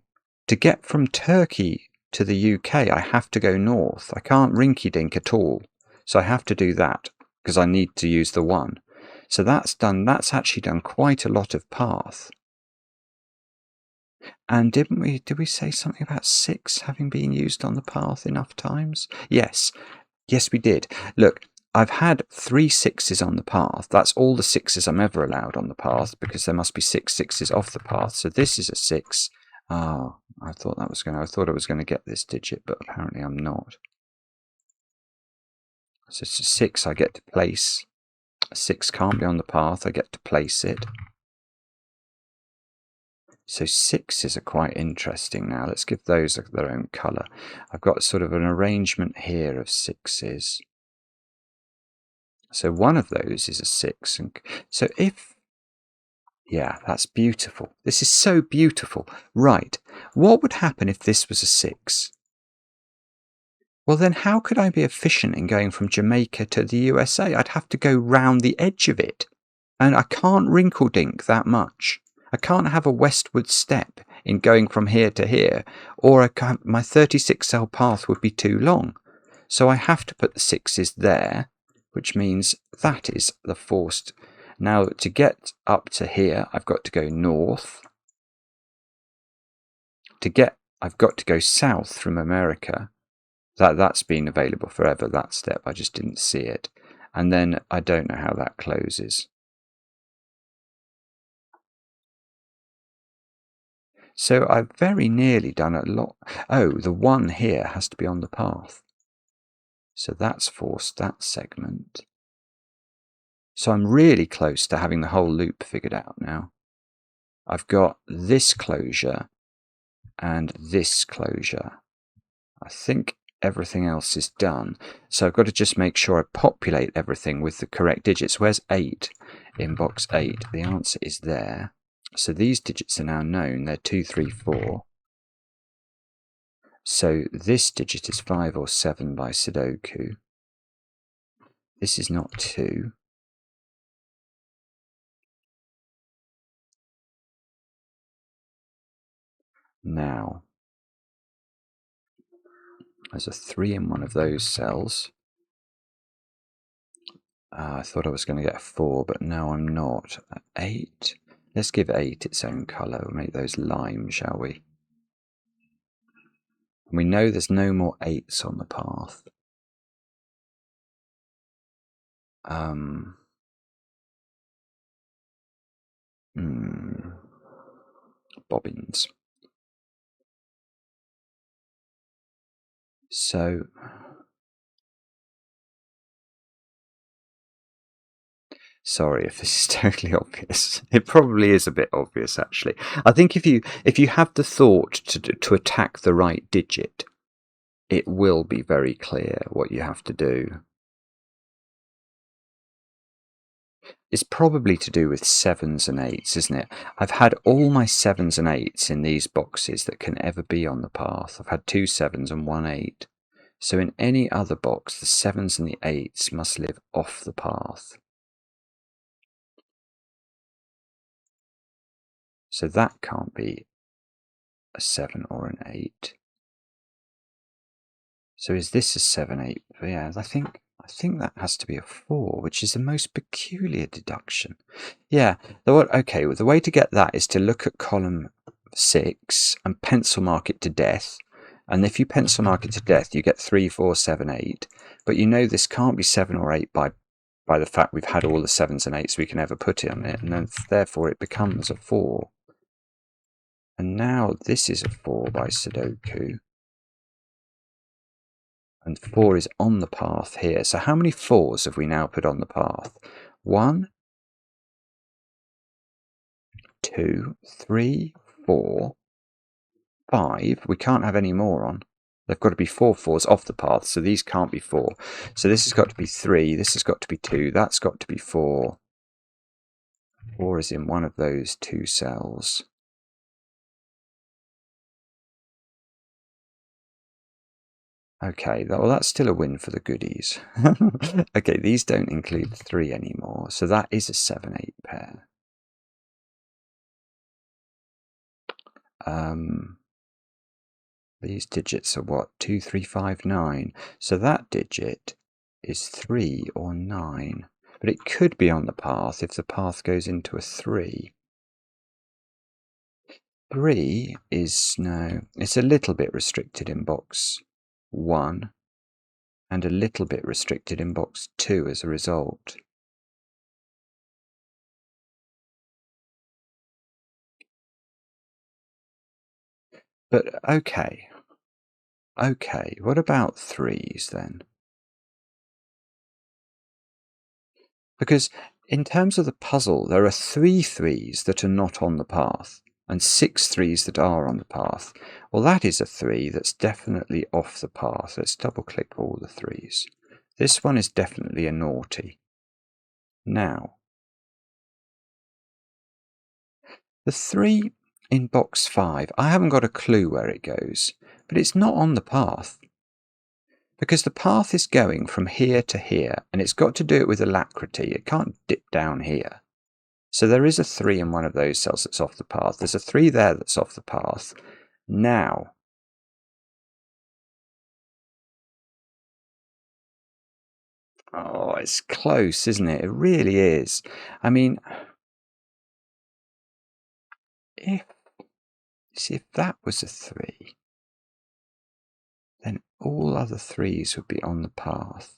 to get from Turkey to the UK, I have to go north. I can't rinky-dink at all. So I have to do that, because I need to use the 1. So that's actually done quite a lot of path. And did we say something about 6 having been used on the path enough times? Yes, we did. Look, I've had 3 6s on the path. That's all the 6s I'm ever allowed on the path, because there must be 6 6s off the path. So this is a 6. Oh, I thought I was going to get this digit, but apparently I'm not. So it's a 6 I get to place. A 6 can't be on the path. I get to place it. So 6s are quite interesting now. Let's give those their own colour. I've got sort of an arrangement here of 6s. So one of those is a 6. And so if Yeah, that's beautiful. This is so beautiful. Right, what would happen if this was a 6? Well, then how could I be efficient in going from Jamaica to the USA? I'd have to go round the edge of it. And I can't wrinkle-dink that much. I can't have a westward step in going from here to here, or my 36-cell path would be too long. So I have to put the 6s there, which means that is the forced. Now, to get up to here, I've got to go north. I've got to go south from America. That's been available forever, that step. I just didn't see it. And then I don't know how that closes. So I've very nearly done a lot. Oh, the 1 here has to be on the path. So that's forced that segment. So I'm really close to having the whole loop figured out now. I've got this closure and this closure. I think everything else is done. So I've got to just make sure I populate everything with the correct digits. Where's 8 in box 8? The answer is there. So these digits are now known. They're 2, 3, 4. So this digit is 5 or 7 by Sudoku. This is not 2. Now, there's a 3 in one of those cells. I thought I was going to get a 4, but no, I'm not. 8. Let's give 8 its own colour. We'll make those lime, shall we? We know there's no more 8s on the path. Bobbins. So sorry if this is totally obvious. It probably is a bit obvious, actually. I think if you have the thought to attack the right digit, it will be very clear what you have to do. It's probably to do with 7s and 8s, isn't it? I've had all my 7s and 8s in these boxes that can ever be on the path. I've had 2 7s and 1 8. So in any other box, the 7s and the 8s must live off the path. So that can't be a 7 or an 8. So is this a 7, 8? Yeah, I think that has to be a 4, which is the most peculiar deduction. Yeah, okay, well, the way to get that is to look at column 6 and pencil mark it to death. And if you pencil mark it to death, you get 3, 4, 7, 8. But you know this can't be 7 or 8 by the fact we've had all the 7s and 8s we can ever put on it, and then therefore it becomes a 4. And now this is a 4 by Sudoku. And 4 is on the path here. So how many 4s have we now put on the path? 1, 2, 3, 4, 5. We can't have any more on. They've got to be 4 4s off the path, so these can't be 4. So this has got to be 3, this has got to be 2, that's got to be 4. 4 is in one of those 2 cells. Okay, well, that's still a win for the goodies. Okay, these don't include 3 anymore, so that is a 7 8 pair. These digits are what? 2, 3, 5, 9. So that digit is 3 or 9. But it could be on the path if the path goes into a 3. 3 is, no, it's a little bit restricted in box 1 and a little bit restricted in box 2 as a result. But okay, what about 3s then? Because in terms of the puzzle, there are 3 3s that are not on the path and 6 3s that are on the path. Well, that is a 3 that's definitely off the path. Let's double click all the 3s. This one is definitely a naughty. Now, The 3 in box 5, I haven't got a clue where it goes, but it's not on the path. Because the path is going from here to here, and it's got to do it with alacrity. It can't dip down here. So there is a 3 in one of those cells that's off the path. There's a 3 there that's off the path. Now, oh, it's close, isn't it? It really is. I mean, if that was a 3, then all other 3s would be on the path.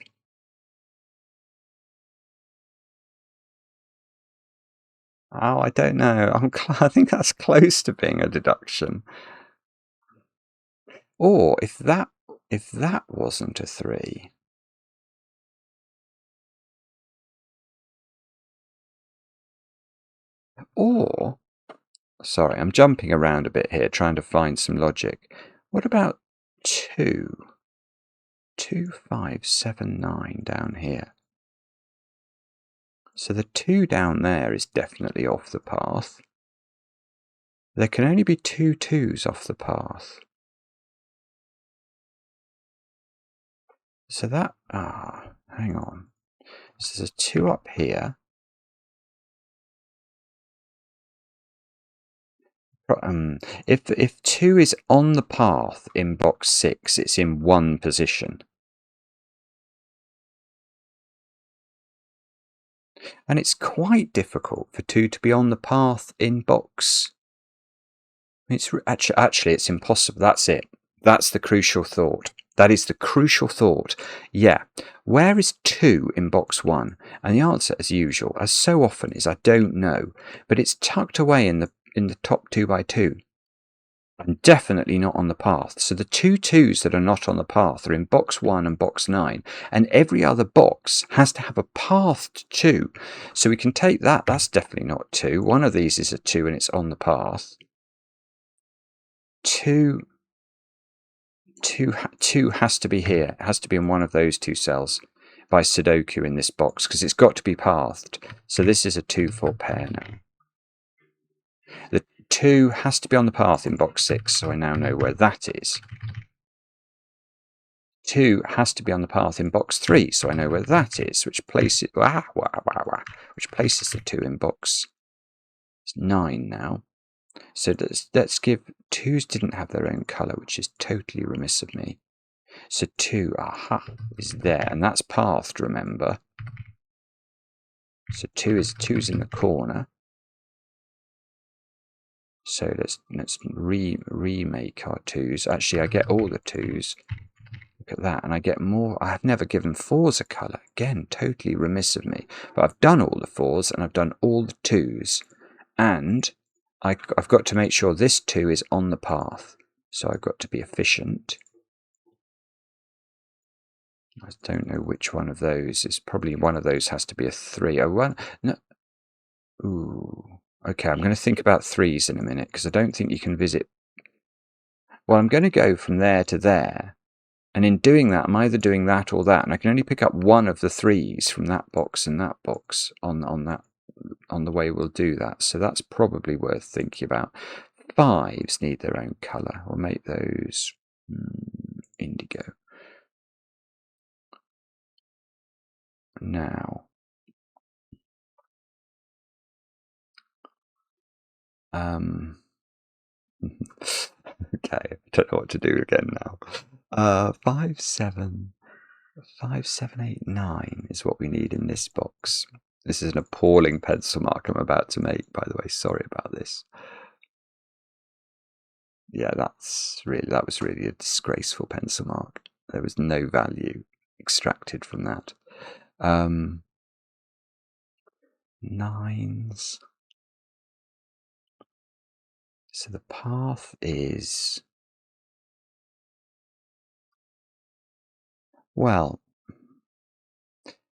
Oh, I don't know. I think that's close to being a deduction. Or if that wasn't a 3, or, sorry, I'm jumping around a bit here trying to find some logic. What about 2? 2, 5, 7, 9 down here. So the 2 down there is definitely off the path. There can only be 2 2s off the path. So that, hang on. So there's a 2 up here. If 2 is on the path in box 6, it's in one position. And it's quite difficult for 2 to be on the path in box. It's actually it's impossible. That's it. That's the crucial thought. That is the crucial thought. Yeah. Where is 2 in box 1? And the answer, as usual, as so often, is I don't know. But it's tucked away in the top 2 by 2. And definitely not on the path. So the 2 2s that are not on the path are in box 1 and box 9. And every other box has to have a path to 2. So we can take that. That's definitely not 2. One of these is a 2 and it's on the path. 2 has to be here. It has to be in one of those 2 cells by Sudoku in this box because it's got to be pathed. So this is a 2-4 pair now. The 2 has to be on the path in box 6, so I now know where that is. 2 has to be on the path in box 3, so I know where that is, which places the 2 in box 9 now. So let's give 2s didn't have their own colour, which is totally remiss of me. So 2, is there, and that's pathed, remember. So 2's in the corner. So let's remake our 2s. Actually, I get all the 2s. Look at that, and I get more. I have never given 4s a colour. Again, totally remiss of me. But I've done all the 4s, and I've done all the 2s. And I've got to make sure this 2 is on the path. So I've got to be efficient. I don't know which one of those is. Probably one of those has to be a 3. Oh, one. No. Ooh. Okay, I'm going to think about 3s in a minute because I don't think you can visit. Well, I'm going to go from there to there. And in doing that, I'm either doing that or that. And I can only pick up one of the 3s from that box and that box on the way we'll do that. So that's probably worth thinking about. 5s need their own colour. We'll make those indigo. Now, okay, I don't know what to do again now. 5, 7, 8, 9 is what we need in this box. This is an appalling pencil mark I'm about to make, by the way. Sorry about this. Yeah, that was really a disgraceful pencil mark. There was no value extracted from that. 9s. So the path is, well,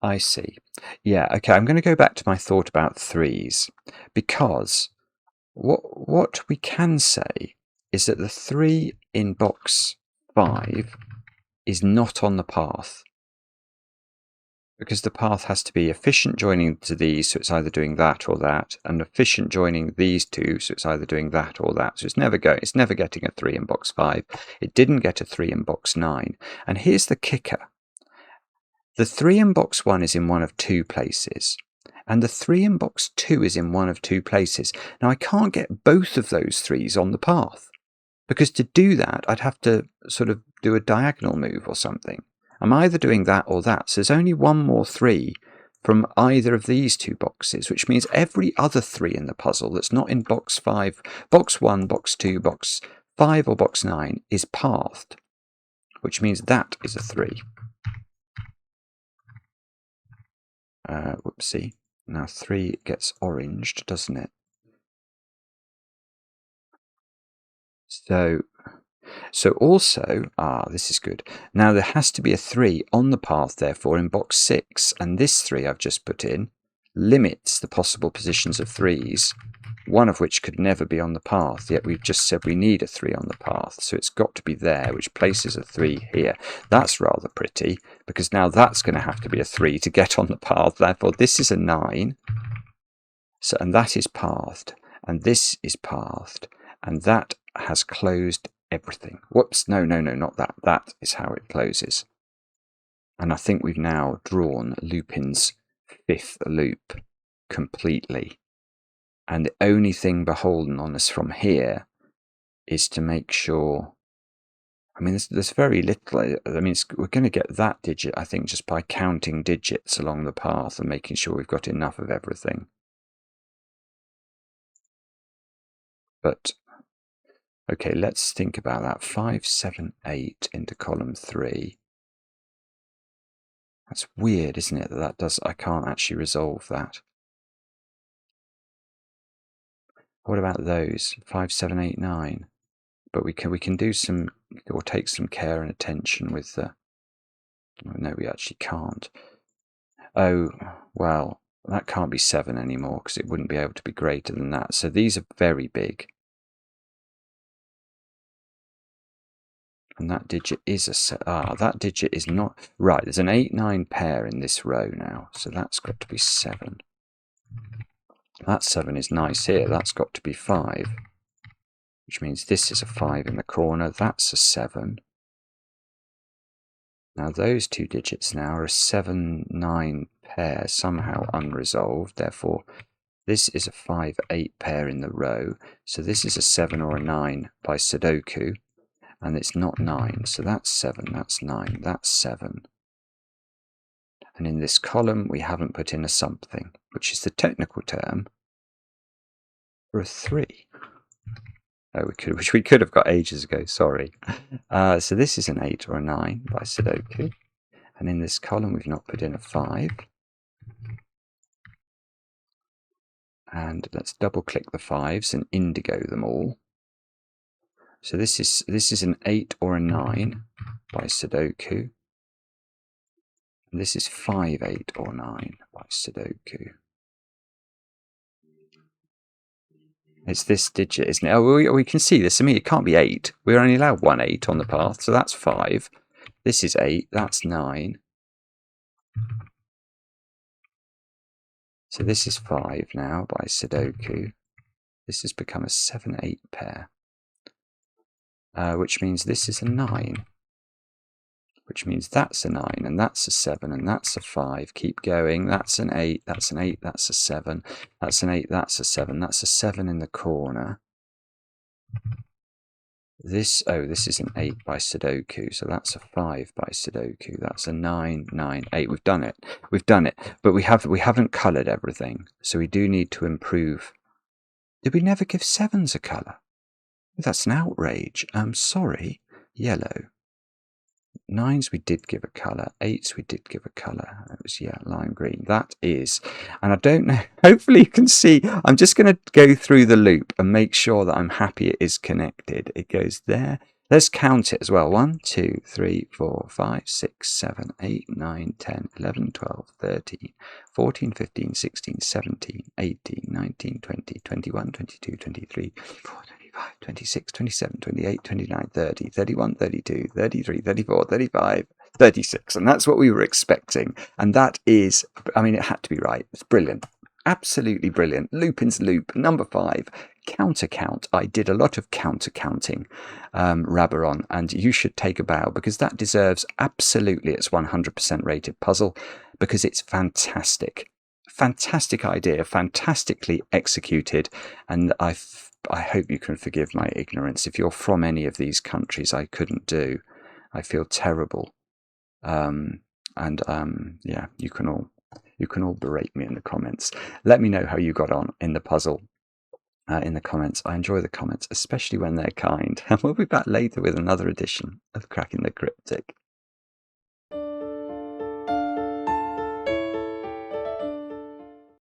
I see. Yeah, okay, I'm going to go back to my thought about 3s because what we can say is that the 3 in box 5 is not on the path. Because the path has to be efficient joining to these, so it's either doing that or that, and efficient joining these two, so it's either doing that or that. So it's never getting a 3 in box 5. It didn't get a 3 in box 9. And here's the kicker. The 3 in box 1 is in one of two places, and the 3 in box 2 is in one of two places. Now I can't get both of those 3s on the path, because to do that I'd have to sort of do a diagonal move or something. I'm either doing that or that, so there's only one more 3 from either of these two boxes, which means every other 3 in the puzzle that's not in box 5, box 1, box 2, box 5 or box 9 is pathed, which means that is a 3. Whoopsie. Now 3 gets oranged, doesn't it? So also, this is good. Now there has to be a 3 on the path, therefore, in box 6, and this 3 I've just put in limits the possible positions of 3s, one of which could never be on the path, yet we've just said we need a 3 on the path, so it's got to be there, which places a 3 here. That's rather pretty, because now that's going to have to be a 3 to get on the path, therefore this is a 9, so, and that is pathed, and this is pathed, and that has closed everything. Whoops, no, not that. That is how it closes. And I think we've now drawn Lupin's 5th loop completely. And the only thing beholden on us from here is to make sure, I mean, there's very little, I mean, we're going to get that digit, I think, just by counting digits along the path and making sure we've got enough of everything. But okay, let's think about that. 5, 7, 8 into column 3. That's weird, isn't it? That does. I can't actually resolve that. What about those? 5, 7, 8, 9. But we can do some, or take some care and attention with the. Oh, no, we actually can't. Oh, well, that can't be 7 anymore because it wouldn't be able to be greater than that. So these are very big. And that digit is that digit is not right. There's an 8, 9 pair in this row now, so that's got to be 7. That 7 is nice here. That's got to be 5, which means this is a 5 in the corner. That's a 7. Now those two digits now are a 7, 9 pair, somehow unresolved. Therefore, this is a 5, 8 pair in the row. So this is a 7 or a 9 by Sudoku. And it's not 9, so that's 7, that's 9, that's 7. And in this column, we haven't put in a something, which is the technical term for a 3. Oh, which we could have got ages ago, sorry. So this is an 8 or a 9 by Sudoku. And in this column, we've not put in a 5. And let's double-click the 5s and indigo them all. So this is an 8 or a 9 by Sudoku. And this is 5, 8 or 9 by Sudoku. It's this digit, isn't it? Oh, we can see this. I mean, it can't be 8. We're only allowed one 8 on the path, so that's 5. This is 8, that's 9. So this is 5 now by Sudoku. This has become a 7, 8 pair. Which means this is a 9. Which means that's a 9, and that's a 7, and that's a 5. Keep going. That's an 8, that's an 8, that's a 7. That's an 8, that's a 7. That's a 7 in the corner. This is an 8 by Sudoku, so that's a 5 by Sudoku. That's a 9, 9, 8. We've done it. We've done it. But we haven't coloured everything, so we do need to improve. Did we never give 7s a colour? That's an outrage. I'm sorry. Yellow. 9s we did give a colour. 8s we did give a colour. It was, yeah, lime green. That is, and I don't know, hopefully you can see, I'm just going to go through the loop and make sure that I'm happy it is connected. It goes there. Let's count it as well. 1, 2, 3, 4, 5, 6, 7, 8, 9, 10, 11, 12, 13, 14, 15, 16, 17, 18, 19, 20, 21, 22, 23, 24, 25, 26, 27, 28, 29, 30, 31, 32, 33, 34, 35, 36, and that's what we were expecting. And that is, I mean, it had to be right. It's brilliant. Absolutely brilliant. Lupin's loop, number 5. Countercount. I did a lot of countercounting, Rabaron, and you should take a bow, because that deserves absolutely its 100% rated puzzle, because it's fantastic. Fantastic idea, fantastically executed, and I hope you can forgive my ignorance. If you're from any of these countries I couldn't do, I feel terrible. Yeah, you can all berate me in the comments. Let me know how you got on in the puzzle in the comments. I enjoy the comments, especially when they're kind. And we'll be back later with another edition of Cracking the Cryptic.